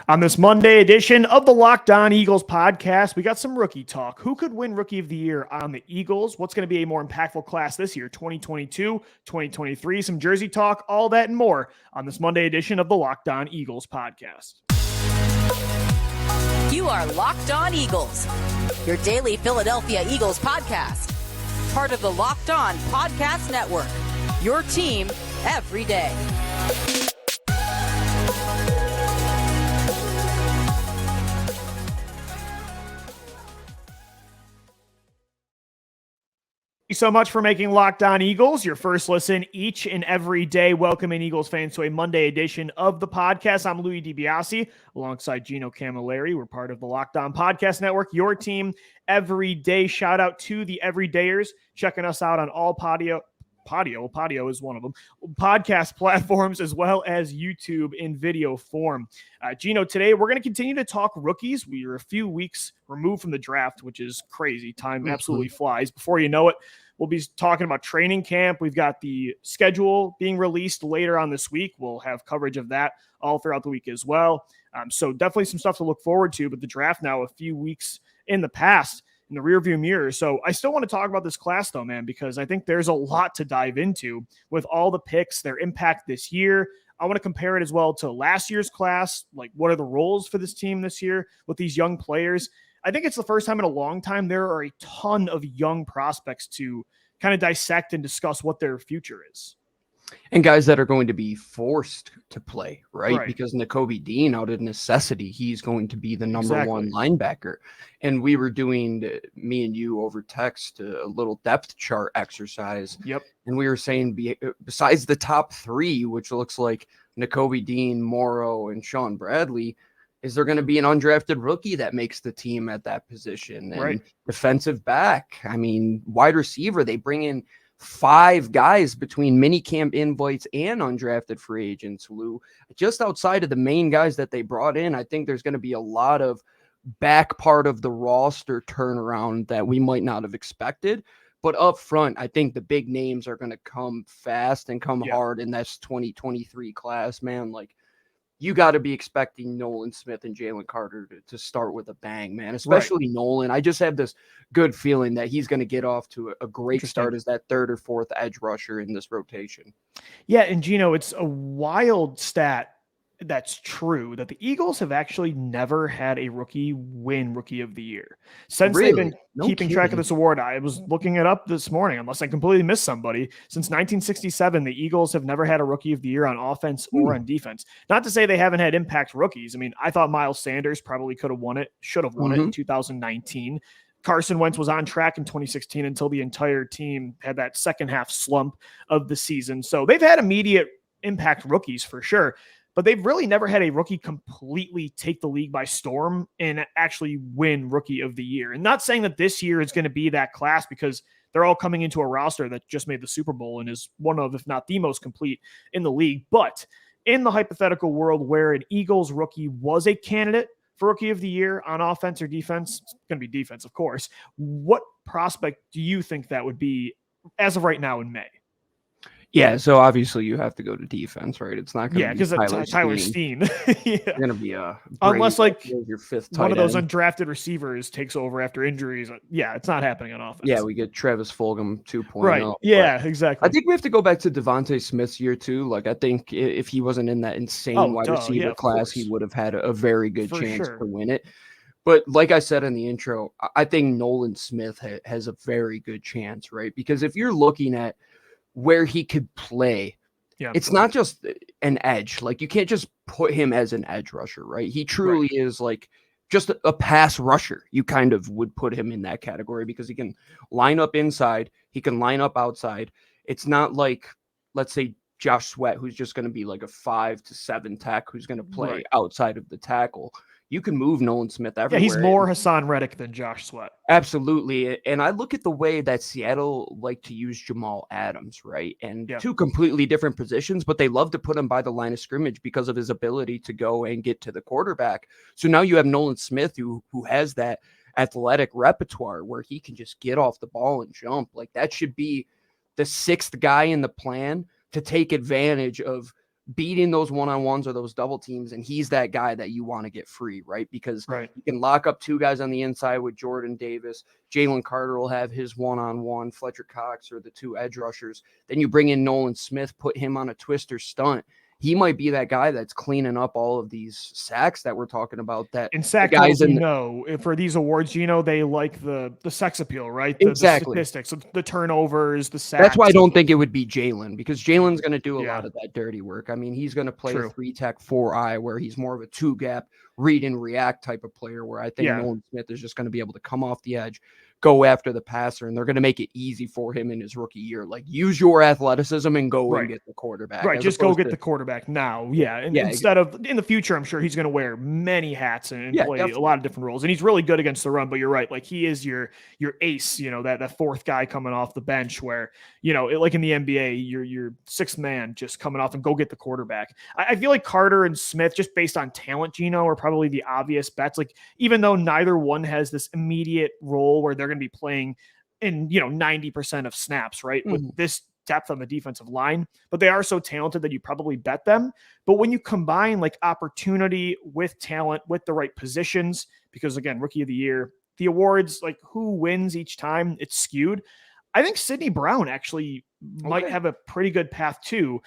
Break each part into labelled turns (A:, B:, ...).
A: On this Monday edition of the Locked On Eagles podcast, we got some rookie talk. Who could win Rookie of the Year on the Eagles? What's going to be a more impactful class this year, 2022, 2023? Some jersey talk, all that and more on this Monday edition of the Locked On Eagles podcast.
B: You are Locked On Eagles, your daily Philadelphia Eagles podcast. Part of the Locked On Podcast Network, your team every day.
A: Thank you so much for making Locked On Eagles your first listen each and every day. Welcoming Eagles fans to a Monday edition of the podcast. I'm Louis DiBiase alongside Gino Camilleri. We're part of the Locked On Podcast Network, your team every day. Shout out to the everydayers checking us out on all Podio is one of them, podcast platforms, as well as YouTube in video form. Gino, today we're going to continue to talk rookies. We are a few weeks removed from the draft, which is crazy. Time absolutely flies. Before you know it, we'll be talking about training camp. We've got the schedule being released later on this week. We'll have coverage of that all throughout the week as well. So definitely some stuff to look forward to, but the draft now a few weeks in the past, in the rearview mirror. So I still want to talk about this class though, man, because I think there's a lot to dive into with all the picks, their impact this year. I want to compare it as well to last year's class. Like, what are the roles for this team this year with these young players? I think it's the first time in a long time there are a ton of young prospects to kind of dissect and discuss what their future is.
C: And guys that are going to be forced to play, right? Because Nakobe Dean, out of necessity, he's going to be the number one linebacker. And we were doing, me and you over text, a little depth chart exercise.
A: Yep.
C: And we were saying, besides the top three, which looks like Nakobe Dean, Morrow, and Sean Bradley, is there going to be an undrafted rookie that makes the team at that position? And defensive back, I mean, wide receiver, they bring in 5 guys between minicamp invites and undrafted free agents, Lou. Just outside of the main guys that they brought in, I think there's going to be a lot of back part of the roster turnaround that we might not have expected. But up front, I think the big names are going to come fast and come hard in this 2023 class, man. Like, you got to be expecting Nolan Smith and Jalen Carter to start with a bang, man, especially Nolan. I just have this good feeling that he's going to get off to a great start as that third or fourth edge rusher in this rotation.
A: Yeah, and Gino, it's a wild stat that's true that the Eagles have actually never had a rookie win Rookie of the Year since they've been keeping track of this award. I was looking it up this morning, unless I completely missed somebody. Since 1967, the Eagles have never had a Rookie of the Year on offense or on defense. Not to say they haven't had impact rookies. I mean, I thought Miles Sanders probably could have won it, should have won it in 2019. Carson Wentz was on track in 2016 until the entire team had that second half slump of the season. So they've had immediate impact rookies for sure, but they've really never had a rookie completely take the league by storm and actually win Rookie of the Year. And not saying that this year is going to be that class, because they're all coming into a roster that just made the Super Bowl and is one of, if not the most complete in the league. But in the hypothetical world where an Eagles rookie was a candidate for Rookie of the Year on offense or defense, it's going to be defense, of course. What prospect do you think that would be as of right now in May?
C: Yeah, so obviously you have to go to defense, right? It's not going to be
A: Tyler Steen.
C: It's going to be
A: unless like
C: your fifth
A: one of those undrafted receivers takes over after injuries. Yeah, it's not happening on offense.
C: Yeah, we get Travis Fulgham 2.0.
A: Right. Yeah, exactly.
C: I think we have to go back to Devontae Smith's year too. Like, I think if he wasn't in that insane wide receiver class, he would have had a very good chance to win it. But like I said in the intro, I think Nolan Smith has a very good chance, right? Because if you're looking at where he could play, it's not just an edge. Like, you can't just put him as an edge rusher, right? He truly is like just a pass rusher. You kind of would put him in that category because he can line up inside, he can line up outside. It's not like, let's say, Josh Sweat, who's just going to be like a 5 to 7 tech who's going to play outside of the tackle. You can move Nolan Smith everywhere.
A: Yeah, he's more Hassan Reddick than Josh Sweat.
C: Absolutely. And I look at the way that Seattle like to use Jamal Adams, right? And two completely different positions, but they love to put him by the line of scrimmage because of his ability to go and get to the quarterback. So now you have Nolan Smith who has that athletic repertoire where he can just get off the ball and jump. Like, that should be the 6th guy in the plan to take advantage of beating those one-on-ones or those double teams, and he's that guy that you want to get free, right? Because you can lock up two guys on the inside with Jordan Davis. Jalen Carter will have his one-on-one, Fletcher Cox or the two edge rushers. Then you bring in Nolan Smith, put him on a twister stunt. He might be that guy that's cleaning up all of these sacks that we're talking about. That
A: in sack
C: guys
A: totals, for these awards, they like the sex appeal, right?
C: Exactly.
A: The statistics, the turnovers, the sacks.
C: That's why I don't think it would be Jalen, because Jalen's going to do a lot of that dirty work. I mean, he's going to play a 3-tech 4-eye where he's more of a 2-gap read and react type of player, where I think Nolan Smith is just going to be able to come off the edge, go after the passer, and they're going to make it easy for him in his rookie year. Like, use your athleticism and go and get the quarterback.
A: Right, just go get the quarterback now. Instead of in the future, I'm sure he's going to wear many hats and play a lot of different roles. And he's really good against the run, but you're right. Like, he is your ace, that fourth guy coming off the bench where, like in the NBA, your sixth man just coming off and go get the quarterback. I feel like Carter and Smith, just based on talent, are probably the obvious bets. Like, even though neither one has this immediate role where they're going to be playing in 90% of snaps, right? With this depth on the defensive line, but they are so talented that you probably bet them. But when you combine like opportunity with talent, with the right positions, because again, rookie of the year, the awards, like who wins each time, it's skewed. I think Sidney Brown actually might have a pretty good path too,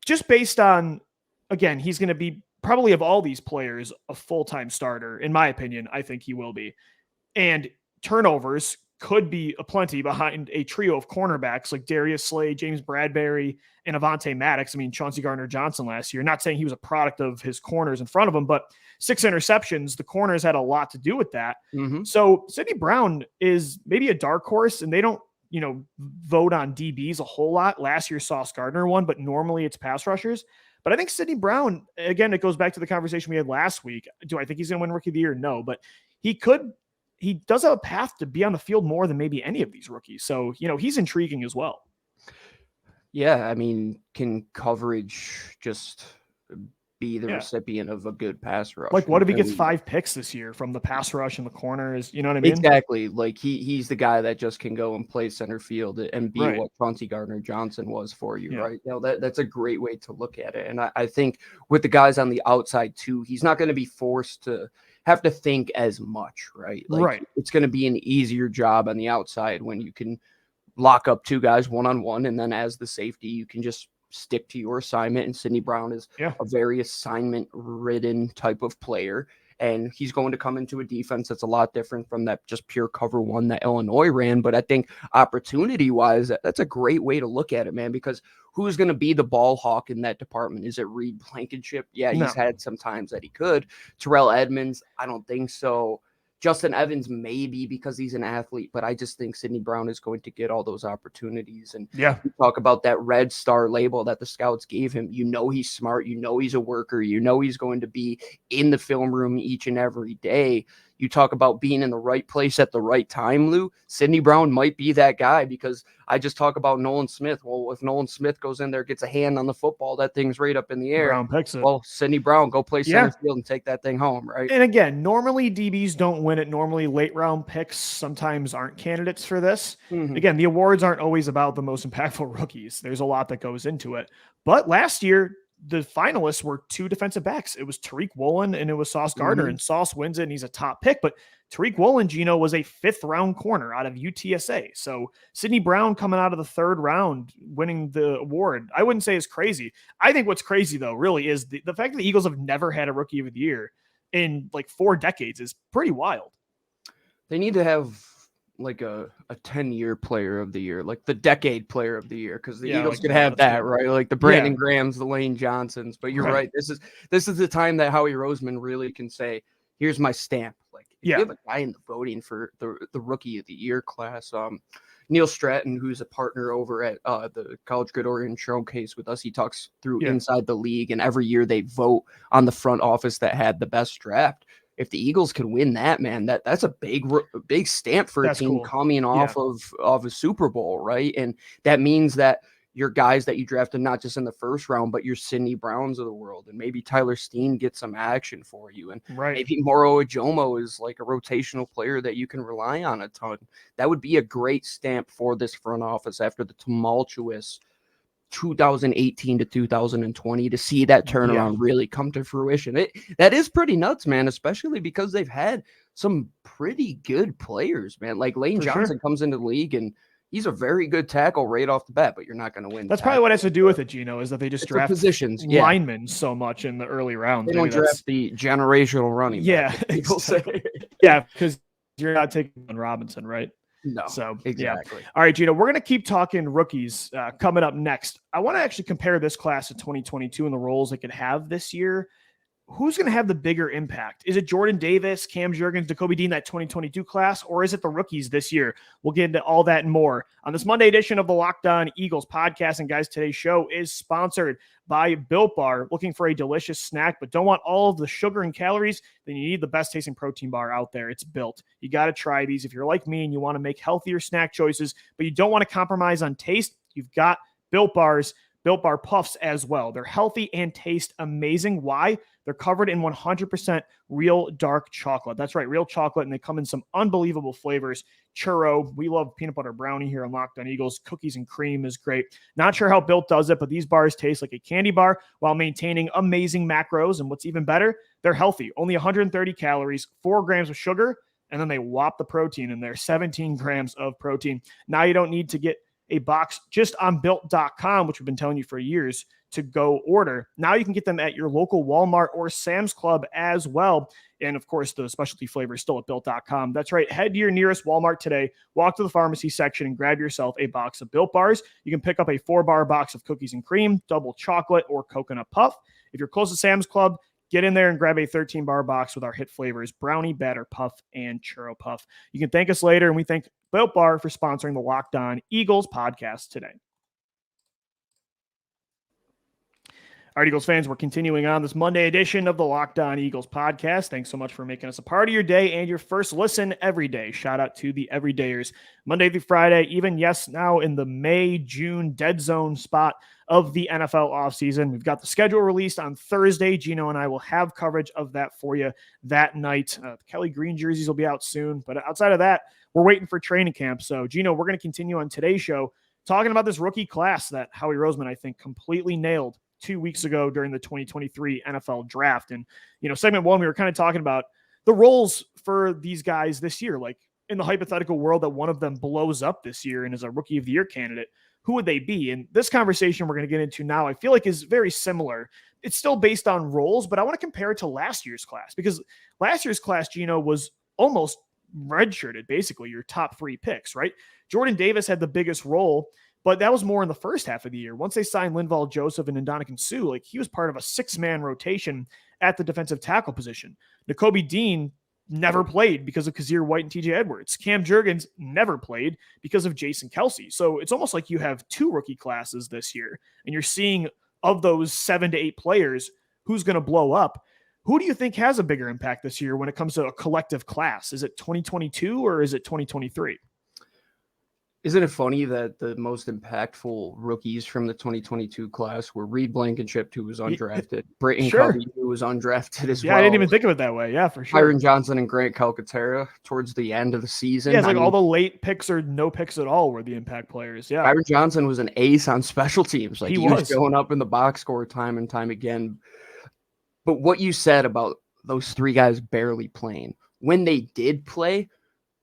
A: just based on, again, he's going to be probably, of all these players, a full-time starter. In my opinion, I think he will be. And turnovers could be aplenty behind a trio of cornerbacks like Darius Slay, James Bradbury, and Avonte Maddox. I mean, Chauncey Gardner-Johnson last year, not saying he was a product of his corners in front of him, but 6 interceptions, the corners had a lot to do with that. So Sidney Brown is maybe a dark horse, and they don't, vote on DBs a whole lot. Last year, Sauce Gardner won, but normally it's pass rushers. But I think Sidney Brown, again, it goes back to the conversation we had last week. Do I think he's going to win Rookie of the Year? No, but he does have a path to be on the field more than maybe any of these rookies. So, he's intriguing as well.
C: Yeah, I mean, can coverage just be the recipient of a good pass rush?
A: Like, what if he gets 5 picks this year from the pass rush and the corners? You know what I mean?
C: Exactly. Like, he's the guy that just can go and play center field and be what Chauncey Gardner-Johnson was for you, right? That's a great way to look at it. And I think with the guys on the outside too, he's not going to be forced to have to think as much, right? Like, it's going to be an easier job on the outside when you can lock up 2 guys one-on-one, and then as the safety, you can just stick to your assignment. And Sidney Brown is a very assignment-ridden type of player, and he's going to come into a defense that's a lot different from that just pure cover one that Illinois ran. But I think opportunity-wise, that's a great way to look at it, man, because who's going to be the ball hawk in that department? Is it Reed Blankenship? Yeah, he's had some times that he could. Terrell Edmonds, I don't think so. Justin Evans, maybe, because he's an athlete, but I just think Sidney Brown is going to get all those opportunities. And you talk about that red star label that the scouts gave him. He's smart. He's a worker. He's going to be in the film room each and every day. You talk about being in the right place at the right time, Lou. Sidney Brown might be that guy, because I just talk about Nolan Smith. Well, if Nolan Smith goes in there, gets a hand on the football, that thing's right up in the air.
A: Brown picks it.
C: Well, Sidney Brown, go play center field and take that thing home, right?
A: And again, normally DBs don't win it. Normally late round picks sometimes aren't candidates for this. Again, the awards aren't always about the most impactful rookies. There's a lot that goes into it. But last year, the finalists were 2 defensive backs. It was Tariq Woolen and it was Sauce Gardner, and Sauce wins it and he's a top pick. But Tariq Woolen, was a 5th round corner out of UTSA. So Sidney Brown coming out of the 3rd round, winning the award, I wouldn't say is crazy. I think what's crazy though, really, is the fact that the Eagles have never had a Rookie of the Year in like 4 decades is pretty wild.
C: They need to have like a 10-year player of the year, like the decade player of the year, because the Eagles could have that, right? Like the Brandon Grahams, the Lane Johnsons. But you're right. This is the time that Howie Roseman really can say, here's my stamp. Like, if you have a guy in the voting for the Rookie of the Year class, Neil Stratton, who's a partner over at the College Gridiron Showcase with us, he talks through Inside the League, and every year they vote on the front office that had the best draft. If the Eagles can win that, man, that's a big stamp for a team coming off of a Super Bowl, right? And that means that your guys that you drafted, not just in the 1st round, but your Sidney Browns of the world, and maybe Tyler Steen gets some action for you. And maybe Moro Ajomo is like a rotational player that you can rely on a ton. That would be a great stamp for this front office after the tumultuous 2018 to 2020 to see that turnaround really come to fruition. That is pretty nuts, man, especially because they've had some pretty good players, man. Like Lane Johnson comes into the league and he's a very good tackle right off the bat, but you're not going to win.
A: That's probably what has to do with it, Gino, is that they just draft
C: positions,
A: linemen so much in the early rounds.
C: They don't draft the generational running back.
A: People say. Yeah, because you're not taking Robinson, right?
C: No,
A: so
C: exactly.
A: Yeah. All right, Gino, we're going to keep talking rookies coming up next. I want to actually compare this class to 2022 and the roles they could have this year. Who's going to have the bigger impact? Is it Jordan Davis, Cam Jurgens, Nakobe Dean, that 2022 class, or is it the rookies this year? We'll get into all that and more on this Monday edition of the Locked On Eagles podcast. And guys, today's show is sponsored by Built Bar. Looking for a delicious snack, but don't want all of the sugar and calories? Then you need the best tasting protein bar out there. It's Built. You got to try these. If you're like me and you want to make healthier snack choices, but you don't want to compromise on taste, you've got Built Bars, Built Bar Puffs as well. They're healthy and taste amazing. Why? They're covered in 100% real dark chocolate. That's right, real chocolate, and they come in some unbelievable flavors. Churro, we love peanut butter brownie here on Locked On Eagles. Cookies and cream is great. Not sure how Built does it, but these bars taste like a candy bar while maintaining amazing macros. And what's even better, they're healthy. Only 130 calories, 4 grams of sugar, and then they whop the protein in there, 17 grams of protein. Now you don't need to get a box just on Built.com, which we've been telling you for years to go order. Now you can get them at your local Walmart or Sam's Club as well. And of course, the specialty flavor is still at Built.com. That's right. Head to your nearest Walmart today, walk to the pharmacy section and grab yourself a box of Built Bars. You can pick up a 4-bar box of cookies and cream, double chocolate, or coconut puff. If you're close to Sam's Club, get in there and grab a 13-bar box with our hit flavors, brownie, batter, puff, and churro puff. You can thank us later, and we thank Built Bar for sponsoring the Locked On Eagles podcast today. All right, Eagles fans, we're continuing on this Monday edition of the Locked On Eagles podcast. Thanks so much for making us a part of your day and your first listen every day. Shout out to the everydayers. Monday through Friday, even, yes, now in the May, June dead zone spot of the NFL offseason. We've got the schedule released on Thursday. Gino and I will have coverage of that for you that night. Kelly Green jerseys will be out soon. But outside of that, we're waiting for training camp. So, Gino, we're going to continue on today's show talking about this rookie class that Howie Roseman, I think, completely nailed 2 weeks ago during the 2023 NFL draft. And, segment one, we were kind of talking about the roles for these guys this year. Like, in the hypothetical world that one of them blows up this year and is a rookie of the year candidate, who would they be? And this conversation we're going to get into now, I feel like is very similar. It's still based on roles, but I want to compare it to last year's class, because last year's class, Gino, was almost redshirted, basically your top 3 picks, right? Jordan Davis had the biggest role, but that was more in the first half of the year. Once they signed Linval Joseph and Ndamukong Suh, like, he was part of a 6-man rotation at the defensive tackle position. Nakobe Dean never played because of Kazir White and TJ Edwards. Cam Jurgens never played because of Jason Kelce. So it's almost like you have 2 rookie classes this year, and you're seeing, of those 7 to 8 players, who's going to blow up. Who do you think has a bigger impact this year when it comes to a collective class? Is it 2022 or is it 2023?
C: Isn't it funny that the most impactful rookies from the 2022 class were Reed Blankenship, who was undrafted, Britton Covey, who was undrafted as well.
A: Yeah, I didn't even think of it that way. Yeah, for sure.
C: Tyron Johnson and Grant Calcaterra towards the end of the season.
A: Yeah, it's all the late picks or no picks at all were the impact players. Yeah.
C: Tyron Johnson was an ace on special teams. Like, he was going up in the box score time and time again. But what you said about those 3 guys barely playing, when they did play,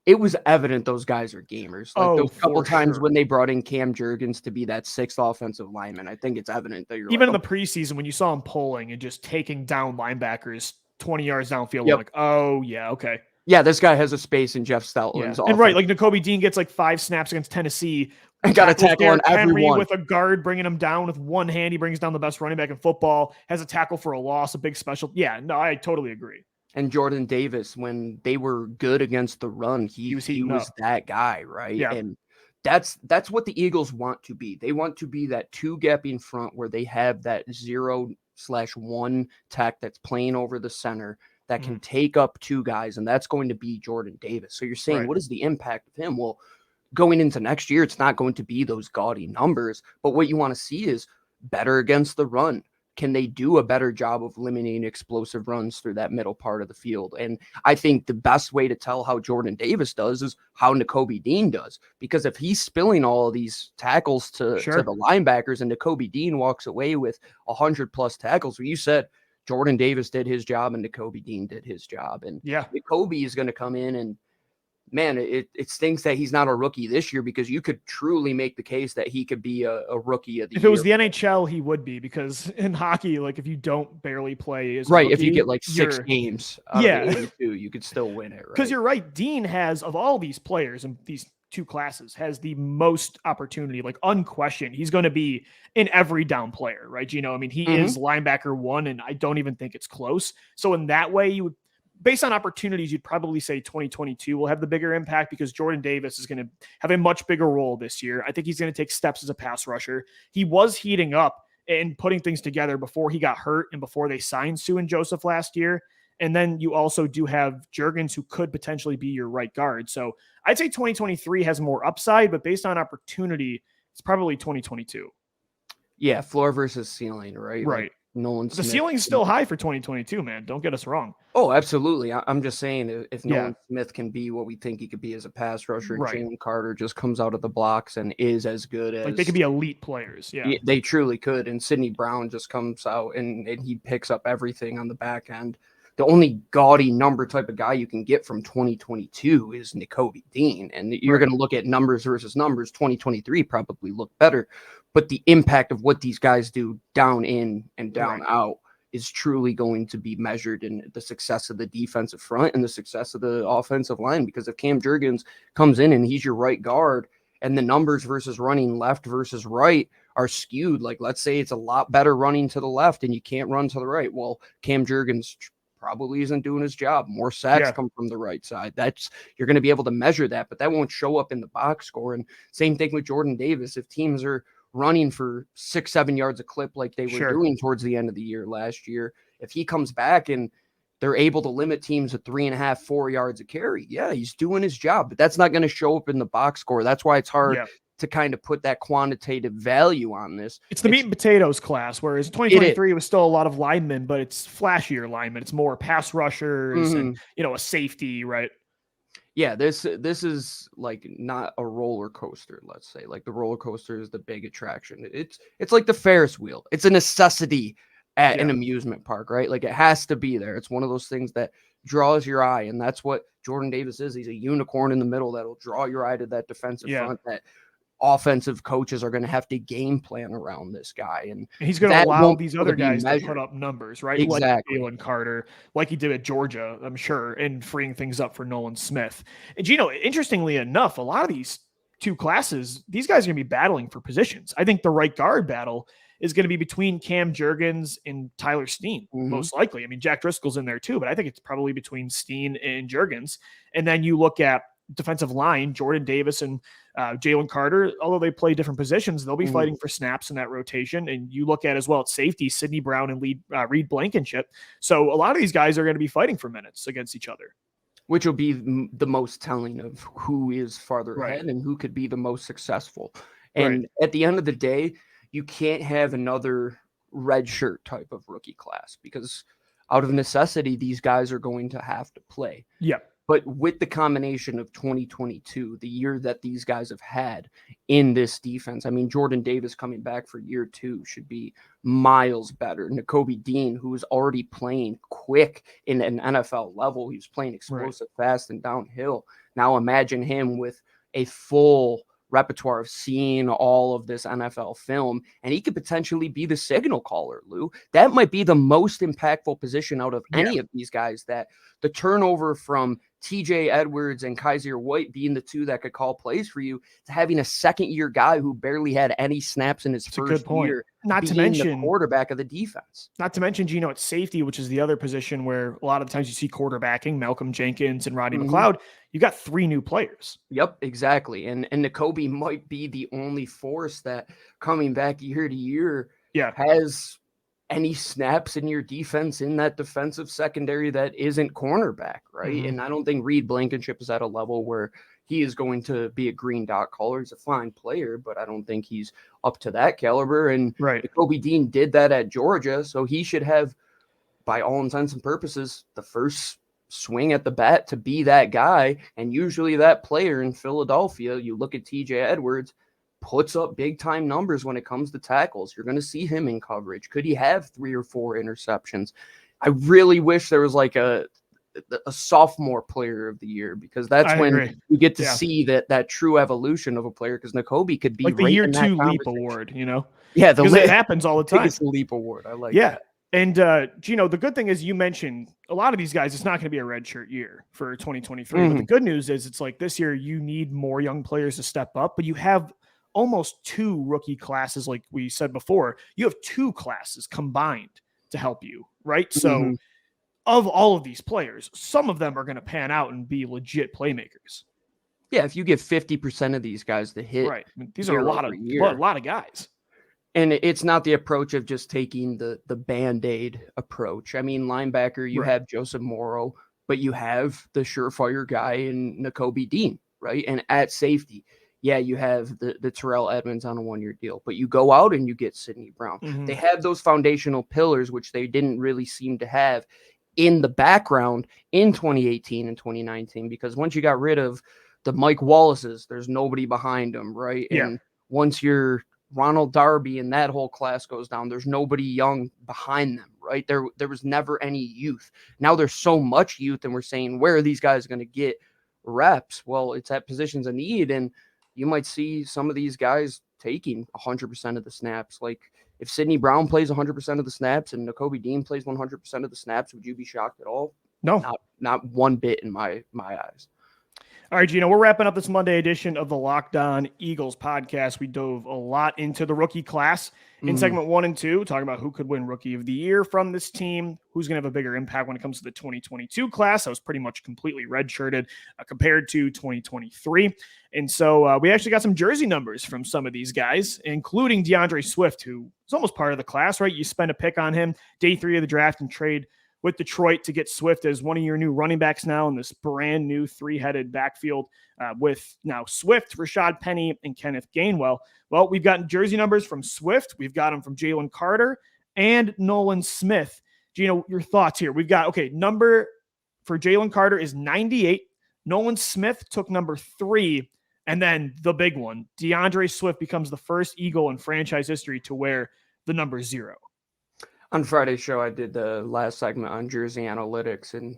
C: it was evident those guys are gamers. Like, those couple times when they brought in Cam Jurgens to be that 6th offensive lineman, I think it's evident that you're
A: even in the preseason when you saw him pulling and just taking down linebackers 20 yards downfield, like, oh yeah, okay.
C: Yeah, this guy has a space in Jeff Stoutland's offense.
A: And right, like Nakobe Dean gets like 5 snaps against Tennessee.
C: And got a tackle on everyone.
A: With a guard bringing him down with one hand. He brings down the best running back in football, has a tackle for a loss, a big special. Yeah, no, I totally agree.
C: And Jordan Davis, when they were good against the run, he was that guy, right?
A: Yeah.
C: And that's what the Eagles want to be. They want to be that 2-gapping front where they have that 0/1 tech that's playing over the center that can take up 2 guys, and that's going to be Jordan Davis. So you're saying, what is the impact of him? Well, going into next year, it's not going to be those gaudy numbers, but what you want to see is better against the run, can they do a better job of limiting explosive runs through that middle part of the field? And I think the best way to tell how Jordan Davis does is how Nakobe Dean does, because if he's spilling all of these tackles to the linebackers and Nakobe Dean walks away with 100+ tackles, where you said Jordan Davis did his job and Nakobe Dean did his job. And Nakobe is going to come in and, man, it stinks that he's not a rookie this year, because you could truly make the case that he could be a rookie of the year.
A: If it was the NHL, he would be, because in hockey, like if you don't barely play as
C: right,
A: rookie,
C: if you get like 6 games out of 82, you could still win it, right?
A: Because you're right, Dean has, of all these players in these 2 classes, has the most opportunity, like unquestioned. He's going to be an every down player, right, Gino? I mean, he is linebacker 1, and I don't even think it's close. So in that way, you would, based on opportunities, you'd probably say 2022 will have the bigger impact, because Jordan Davis is going to have a much bigger role this year. I think he's going to take steps as a pass rusher. He was heating up and putting things together before he got hurt and before they signed Sue and Joseph last year. And then you also do have Jurgens, who could potentially be your right guard. So I'd say 2023 has more upside, but based on opportunity, it's probably 2022.
C: Yeah, floor versus ceiling, right?
A: Right.
C: Like Nolan Smith.
A: The ceiling is still high for 2022, man. Don't get us wrong.
C: Oh, absolutely. I'm just saying, if Nolan Smith can be what we think he could be as a pass rusher, Jalen Carter just comes out of the blocks and is as good as,
A: like, they could be elite players. Yeah,
C: they truly could. And Sidney Brown just comes out and he picks up everything on the back end. The only gaudy number type of guy you can get from 2022 is Nakobe Dean. And you're going to look at numbers versus numbers. 2023 probably look better, but the impact of what these guys do down in and down out is truly going to be measured in the success of the defensive front and the success of the offensive line. Because if Cam Jurgens comes in and he's your right guard, and the numbers versus running left versus right are skewed, like let's say it's a lot better running to the left and you can't run to the right. Well, Cam Jurgens probably isn't doing his job. More sacks come from the right side. You're going to be able to measure that, but that won't show up in the box score. And same thing with Jordan Davis. If teams are running for 6-7 yards a clip like they were doing towards the end of the year last year, if he comes back and they're able to limit teams to 3.5-4 yards a carry, he's doing his job, but that's not going to show up in the box score. That's why it's hard to kind of put that quantitative value on this.
A: It's the meat and potatoes class, whereas 2023 was still a lot of linemen, but it's flashier linemen. It's more pass rushers and, a safety, right?
C: Yeah, this is like not a roller coaster, let's say. Like the roller coaster is the big attraction. It's like the Ferris wheel. It's a necessity at an amusement park, right? Like it has to be there. It's one of those things that draws your eye, and that's what Jordan Davis is. He's a unicorn in the middle that'll draw your eye to that defensive front that offensive coaches are going to have to game plan around this guy. And
A: he's going to allow these other guys to put up numbers, right?
C: Exactly.
A: Like Jalen Carter, like he did at Georgia, I'm sure, and freeing things up for Nolan Smith. And, interestingly enough, a lot of these 2 classes, these guys are going to be battling for positions. I think the right guard battle is going to be between Cam Jurgens and Tyler Steen, most likely. I mean, Jack Driscoll's in there too, but I think it's probably between Steen and Jurgens. And then you look at defensive line, Jordan Davis and Jalen Carter, although they play different positions, they'll be fighting for snaps in that rotation. And you look at as well at safety, Sidney Brown and Reed Blankenship. So a lot of these guys are going to be fighting for minutes against each other.
C: Which will be the most telling of who is farther ahead and who could be the most successful. And at the end of the day, you can't have another red shirt type of rookie class, because out of necessity, these guys are going to have to play.
A: Yeah.
C: But with the combination of 2022, the year that these guys have had in this defense, I mean, Jordan Davis coming back for year 2 should be miles better. Nakobe Dean, who is already playing quick in an NFL level, he was playing explosive, fast, and downhill. Now imagine him with a full repertoire of seeing all of this NFL film, and he could potentially be the signal caller, Lou. That might be the most impactful position out of any of these guys, that the turnover from TJ Edwards and Kaiser White being the 2 that could call plays for you, to having a second-year guy who barely had any snaps in his first year,
A: not to mention
C: the quarterback of the defense.
A: Not to mention, Gino, at safety, which is the other position where a lot of times you see quarterbacking, Malcolm Jenkins and Rodney McLeod. You got 3 new players.
C: Yep, exactly. And Nakobe might be the only force that coming back year to year has any snaps in your defense in that defensive secondary that isn't cornerback, right?
A: Mm-hmm.
C: And I don't think Reed Blankenship is at a level where he is going to be a green dot caller. He's a fine player, but I don't think he's up to that caliber. And Kobe Dean did that at Georgia, so he should have, by all intents and purposes, the first swing at the bat to be that guy. And usually that player in Philadelphia, you look at TJ Edwards, puts up big time numbers when it comes to tackles. You're going to see him in coverage. Could he have 3 or 4 interceptions? I really wish there was like a sophomore player of the year, because that's when you get to see that true evolution of a player, because Nakobe could be
A: like the
C: right
A: year
C: in
A: 2 leap award,
C: Yeah,
A: because it happens all the time.
C: It's a leap award. I like that.
A: And Gino, the good thing is you mentioned a lot of these guys, it's not going to be a redshirt year for 2023. But the good news is it's like this year you need more young players to step up, but you have almost 2 rookie classes. Like we said before, you have 2 classes combined to help you, right? So of all of these players, some of them are going to pan out and be legit playmakers.
C: Yeah, if you get 50% of these guys to hit,
A: right? These are a lot of guys.
C: And it's not the approach of just taking the Band-Aid approach. I mean, linebacker, you have Joseph Morrow, but you have the surefire guy in Nakobe Dean, right? And at safety, you have the Terrell Edmonds on a 1-year deal, but you go out and you get Sidney Brown. They have those foundational pillars, which they didn't really seem to have in the background in 2018 and 2019, because once you got rid of the Mike Wallaces, there's nobody behind them, right? And once you're Ronald Darby and that whole class goes down, there's nobody young behind them, right? There was never any youth. Now there's so much youth, and we're saying, where are these guys going to get reps? Well, it's at positions of need, and you might see some of these guys taking 100% of the snaps. Like if Sidney Brown plays 100% of the snaps and Nakobe Dean plays 100% of the snaps, would you be shocked at all?
A: No,
C: not one bit in my eyes.
A: All right, Gino, we're wrapping up this Monday edition of the Locked On Eagles podcast. We dove a lot into the rookie class in segment 1 and 2, talking about who could win Rookie of the Year from this team, who's going to have a bigger impact when it comes to the 2022 class. That was pretty much completely redshirted compared to 2023. And so we actually got some jersey numbers from some of these guys, including DeAndre Swift, who is almost part of the class, right? You spend a pick on him day 3 of the draft and trade with Detroit to get Swift as one of your new running backs now in this brand new 3-headed backfield with now Swift, Rashad Penny, and Kenneth Gainwell. Well, we've gotten jersey numbers from Swift. We've got them from Jalen Carter and Nolan Smith. Gino, your thoughts here. We've got, number for Jalen Carter is 98. Nolan Smith took number 3. And then the big one, DeAndre Swift becomes the first Eagle in franchise history to wear the number 0.
C: On Friday's show, I did the last segment on jersey analytics, and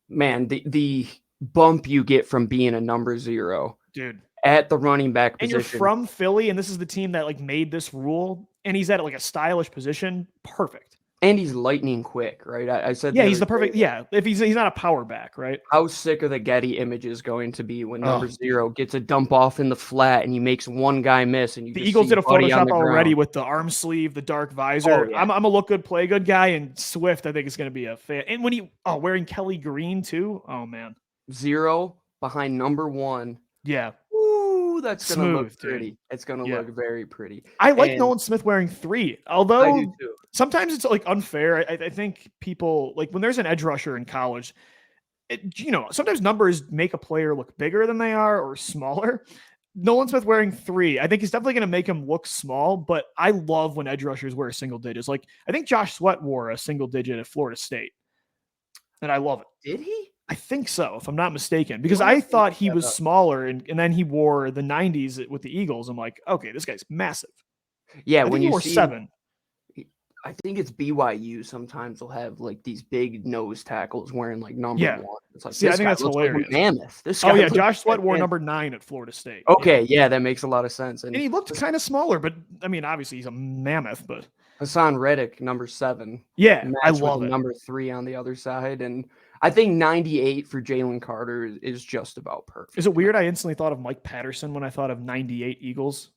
C: man, the bump you get from being a number 0,
A: dude,
C: at the running back position.
A: And you're from Philly, and this is the team that made this rule, and he's at a stylish position. Perfect.
C: And he's lightning quick, right? I said,
A: he's the perfect. If he's not a power back, right?
C: How sick are the Getty images going to be when number 0 gets a dump off in the flat and he makes one guy miss, and
A: the Eagles did a Photoshop already with the arm sleeve, the dark visor. I'm a look good, play good guy, and Swift I think is going to be a fan. And when he wearing Kelly Green too, oh man,
C: 0 behind number 1, that's going to look pretty. Dude. It's going to look very pretty.
A: I like Nolan Smith wearing 3, although sometimes it's unfair. I think people when there's an edge rusher in college, sometimes numbers make a player look bigger than they are or smaller. Nolan Smith wearing 3, I think he's definitely going to make him look small, but I love when edge rushers wear single digits. I think Josh Sweat wore a single digit at Florida State, and I love it.
C: Did he?
A: I think so, if I'm not mistaken, because I thought he was smaller, and then he wore the 90s with the Eagles. I'm like, okay, this guy's massive.
C: Yeah,
A: when you wore 7.
C: I think it's BYU sometimes will have these big nose tackles wearing number 1. It's
A: I think that's hilarious.
C: Mammoth. This guy
A: Josh Sweat wore number 9 at Florida State.
C: Okay, that makes a lot of sense.
A: And he looked kind of smaller, but I mean, obviously he's a mammoth. But
C: Hassan Reddick, number 7.
A: I love it.
C: Number 3 on the other side, and I think 98 for Jalen Carter is just about perfect.
A: Is it weird? I instantly thought of Mike Patterson when I thought of 98 Eagles.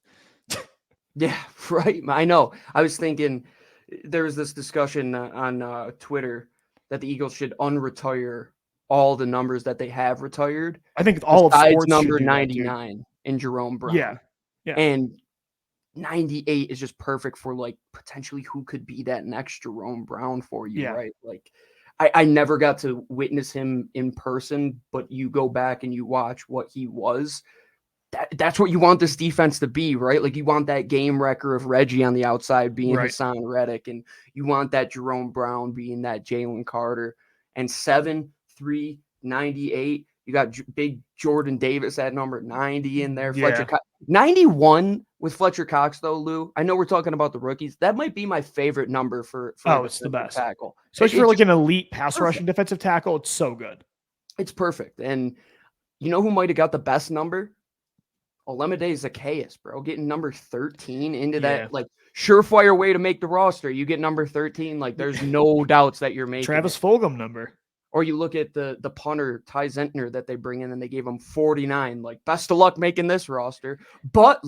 C: Yeah, right. I know. I was thinking there was this discussion on Twitter that the Eagles should unretire all the numbers that they have retired.
A: I think all of sports
C: number 99 in Jerome Brown.
A: Yeah.
C: And 98 is just perfect for like potentially who could be that next Jerome Brown for you, right? Like I never got to witness him in person, but you go back and you watch what he was. That's what you want this defense to be, right? Like you want that game wrecker of Reggie on the outside being Hassan Reddick, and you want that Jerome Brown being that Jalen Carter. And 7'3", 98. You got big Jordan Davis at number 90 in there. Fletcher 91 with Fletcher Cox, though, Lou. I know we're talking about the rookies. That might be my favorite number for
A: it's the best
C: tackle.
A: Especially for like an elite pass rushing defensive tackle. It's so good.
C: It's perfect. And you know who might have got the best number? Olamide Zaccheaus, bro, getting number 13 into that like surefire way to make the roster. You get number 13, like there's no doubts that you're making
A: Travis Fulgham number.
C: Or you look at the punter Ty Zentner that they bring in and they gave him 49. Like best of luck making this roster. But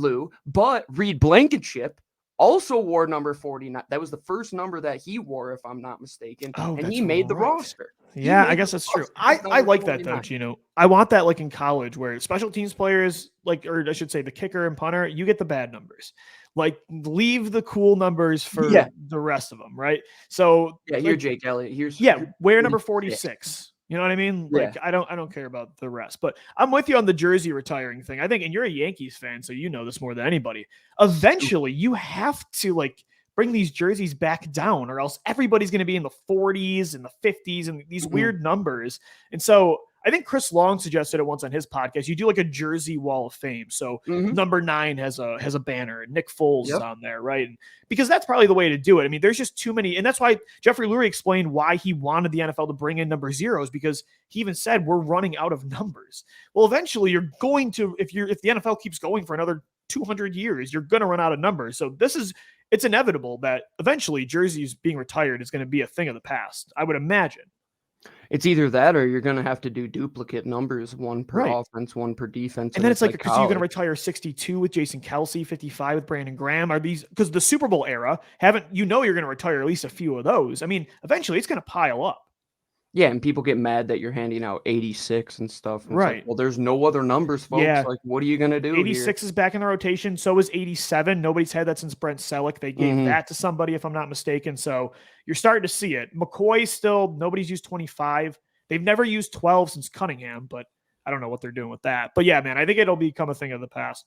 C: Reed Blankenship also wore number 49. That was the first number that he wore, if I'm not mistaken. And he made the roster.
A: Yeah, I guess that's true. I like that though, Gino. I want that like in college where special teams players, like, or I should say the kicker and punter, you get the bad numbers. Like leave the cool numbers for the rest of them, right? So
C: you're Jake Elliott.
A: Wear number 46. You know what I mean? Like I don't care about the rest. But I'm with you on the jersey retiring thing. I think, and you're a Yankees fan, so you know this more than anybody. Eventually, you have to like bring these jerseys back down, or else everybody's going to be in the 40s and the 50s and these weird numbers. And so I think Chris Long suggested it once on his podcast. You do like a jersey wall of fame. So number 9 has a banner, and Nick Foles is on there, right? And because that's probably the way to do it. I mean, there's just too many, and that's why Jeffrey Lurie explained why he wanted the NFL to bring in number 0s, because he even said we're running out of numbers. Well, eventually you're going to, if the NFL keeps going for another 200 years, you're going to run out of numbers. So it's inevitable that eventually jerseys being retired is going to be a thing of the past, I would imagine.
C: It's either that or you're going to have to do duplicate numbers, one per offense, one per defense.
A: And then it's like, because you're going to retire 62 with Jason Kelsey, 55 with Brandon Graham. Are these, because the Super Bowl era, you're going to retire at least a few of those. I mean, eventually it's going to pile up.
C: Yeah, and people get mad that you're handing out 86 and stuff. And
A: right.
C: Like, well, there's no other numbers, folks. Yeah. Like, what are you going to do
A: 86 is back in the rotation. So is 87. Nobody's had that since Brent Selleck. They gave that to somebody, if I'm not mistaken. So you're starting to see it. McCoy still, nobody's used 25. They've never used 12 since Cunningham, but I don't know what they're doing with that. But yeah, man, I think it'll become a thing of the past.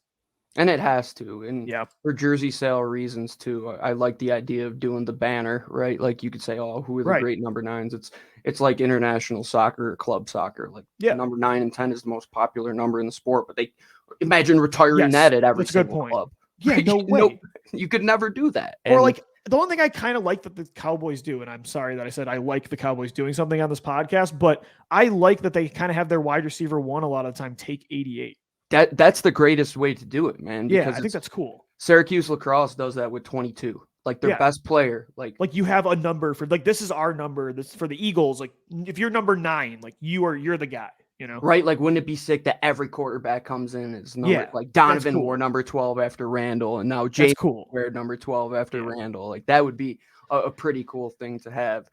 C: And it has to. And for jersey sale reasons too. I like the idea of doing the banner, right? Like you could say, oh, who are the great number 9s? It's like international soccer or club soccer. Like number 9 and 10 is the most popular number in the sport, but they imagine retiring that at every single club.
A: Yeah, no way.
C: You could never do that.
A: Or like the one thing I kind of like that the Cowboys do, and I'm sorry that I said I like the Cowboys doing something on this podcast, but I like that they kind of have their wide receiver 1 a lot of the time take 88.
C: That's the greatest way to do it, man.
A: Yeah, I think that's cool.
C: Syracuse lacrosse does that with 22. Like their best player. Like
A: you have a number for, like, this is our number. This for the Eagles. Like if you're number 9, like you're the guy, you know?
C: Right. Like wouldn't it be sick that every quarterback comes in as number, like Donovan wore number 12 after Randall, and now Jay wore number 12 after Randall. Like that would be a pretty cool thing to have.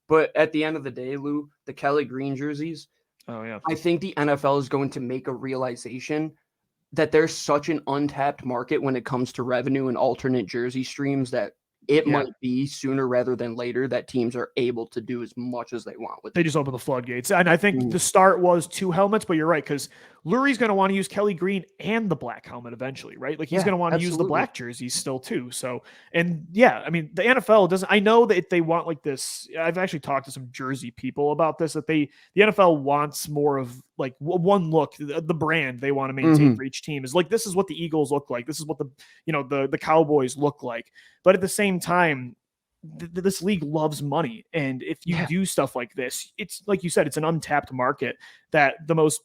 C: But at the end of the day, Lou, the Kelly Green jerseys, I think the NFL is going to make a realization that there's such an untapped market when it comes to revenue and alternate jersey streams that it might be sooner rather than later that teams are able to do as much as they want with it.
A: They just open the floodgates. And I think the start was 2 helmets, but you're right, because Lurie's going to want to use Kelly Green and the black helmet eventually, right? Like he's going to want to use the black jerseys still too. So, and I mean, the NFL doesn't, I know that they want like this. I've actually talked to some jersey people about this, that the NFL wants more of like one look, the brand they want to maintain for each team is like, this is what the Eagles look like. This is what the Cowboys look like. But at the same time, this league loves money. And if you do stuff like this, it's like you said, it's an untapped market that the most,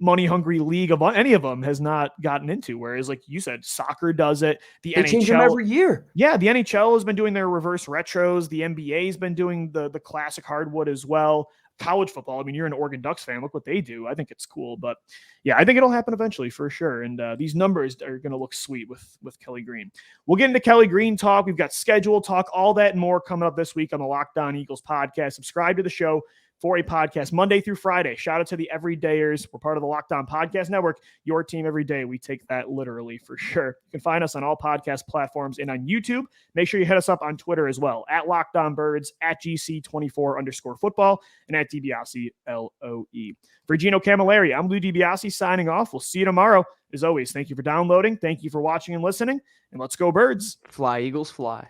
A: money hungry league of any of them has not gotten into. Whereas like you said, soccer does it. The
C: NHL change them every year.
A: Yeah. The NHL has been doing their reverse retros. The NBA has been doing the classic hardwood as well. College football, I mean, you're an Oregon Ducks fan. Look what they do. I think it's cool. But yeah, I think it'll happen eventually for sure. And these numbers are going to look sweet with Kelly Green. We'll get into Kelly Green talk. We've got schedule talk, all that and more coming up this week on the Locked On Eagles podcast. Subscribe to the show. for a podcast Monday through Friday. Shout out to the everydayers. We're part of the Locked On Podcast Network. Your team every day. We take that literally for sure. You can find us on all podcast platforms and on YouTube. Make sure you hit us up on Twitter as well, at Locked On Birds, at GC24_football, and at DiBiase LOE. For Gino Camilleri, I'm Lou DiBiase signing off. We'll see you tomorrow. As always, thank you for downloading. Thank you for watching and listening. And let's go Birds.
C: Fly, Eagles, fly.